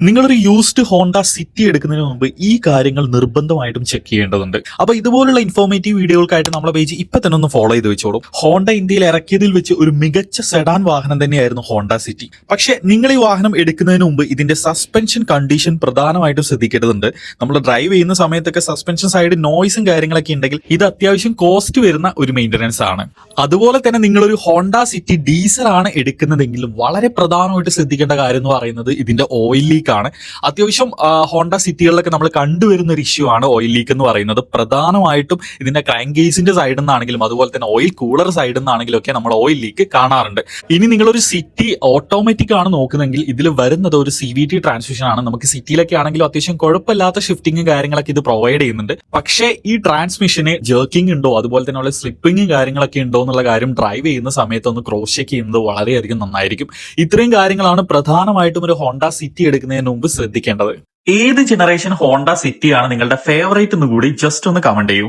നിങ്ങളൊരു used Honda city എടുക്കുന്നതിന് മുമ്പ് ഈ കാര്യങ്ങൾ നിർബന്ധമായിട്ടും ചെക്ക് ചെയ്യേണ്ടതുണ്ട്. അപ്പൊ ഇതുപോലുള്ള ഇൻഫോർമേറ്റീവ് വീഡിയോകൾക്കായിട്ട് നമ്മളെ പേജ് ഇപ്പൊ തന്നെ ഒന്ന് ഫോളോ ചെയ്ത് വെച്ചോളൂ. ഹോണ്ട ഇന്ത്യയിൽ ഇറക്കിയതിൽ വെച്ച് ഒരു മികച്ച സെഡാൻ വാഹനം തന്നെയായിരുന്നു ഹോണ്ട സിറ്റി. പക്ഷെ നിങ്ങൾ ഈ വാഹനം എടുക്കുന്നതിന് മുമ്പ് ഇതിന്റെ സസ്പെൻഷൻ കണ്ടീഷൻ പ്രധാനമായിട്ടും ശ്രദ്ധിക്കേണ്ടതുണ്ട്. നമ്മൾ ഡ്രൈവ് ചെയ്യുന്ന സമയത്തൊക്കെ സസ്പെൻഷൻ സൈഡ് നോയ്സും കാര്യങ്ങളൊക്കെ ഉണ്ടെങ്കിൽ ഇത് അത്യാവശ്യം കോസ്റ്റ് വരുന്ന ഒരു മെയിൻ്റനൻസ് ആണ്. അതുപോലെ തന്നെ നിങ്ങളൊരു ഹോണ്ട സിറ്റി ഡീസൽ ആണ് എടുക്കുന്നതെങ്കിൽ വളരെ പ്രധാനമായിട്ട് ശ്രദ്ധിക്കേണ്ട കാര്യം എന്ന് പറയുന്നത് ഇതിന്റെ ഓയിൽ ലീക്ക് ആണ്. അത്യാവശ്യം ഹോണ്ട സിറ്റികളിലൊക്കെ നമ്മൾ കണ്ടുവരുന്ന ഒരു ഇഷ്യൂ ആണ് ഓയിൽ ലീക്ക് എന്ന് പറയുന്നത്. പ്രധാനമായിട്ടും ഇതിന്റെ ക്രാങ്ക് കേസിന്റെ സൈഡിൽ നിന്നാണെങ്കിലും അതുപോലെ തന്നെ ഓയിൽ കൂളർ സൈഡിൽ നിന്നാണെങ്കിലും ഒക്കെ നമ്മൾ ഓയിൽ ലീക്ക് കാണാറുണ്ട്. ഇനി നിങ്ങളൊരു സിറ്റി ഓട്ടോമാറ്റിക് ആണ് നോക്കുന്നെങ്കിൽ ഇതിൽ വരുന്നത് ഒരു CVT ട്രാൻസ്മിഷൻ ആണ്. നമുക്ക് സിറ്റിയിലൊക്കെ ആണെങ്കിലും അത്യാവശ്യം കുഴപ്പമില്ലാത്ത ഷിഫ്റ്റിംഗും കാര്യങ്ങളൊക്കെ ഇത് പ്രൊവൈഡ് ചെയ്യുന്നുണ്ട്. പക്ഷേ ഈ ട്രാൻസ്മിഷന് ജേർക്കിംഗ് ഉണ്ടോ അതുപോലെ തന്നെ ഉള്ള സ്ലിപ്പിംഗും കാര്യങ്ങളൊക്കെ ഉണ്ടോ എന്നുള്ള കാര്യം ഡ്രൈവ് ചെയ്യുന്ന സമയത്ത് ഒന്ന് ക്രോസ് ചെക്ക് ചെയ്യുന്നത് വളരെയധികം നന്നായിരിക്കും. ഇത്രയും കാര്യങ്ങളാണ് പ്രധാനമായിട്ടും ഒരു ഹോണ്ട സിറ്റി എടുക്കുന്നതിന് മുമ്പ് ശ്രദ്ധിക്കേണ്ടത്. ഏത് ജനറേഷൻ ഹോണ്ട സിറ്റിയാണ് നിങ്ങളുടെ ഫേവറേറ്റ് എന്ന് കൂടി ജസ്റ്റ് ഒന്ന് കമന്റ് ചെയ്യൂ.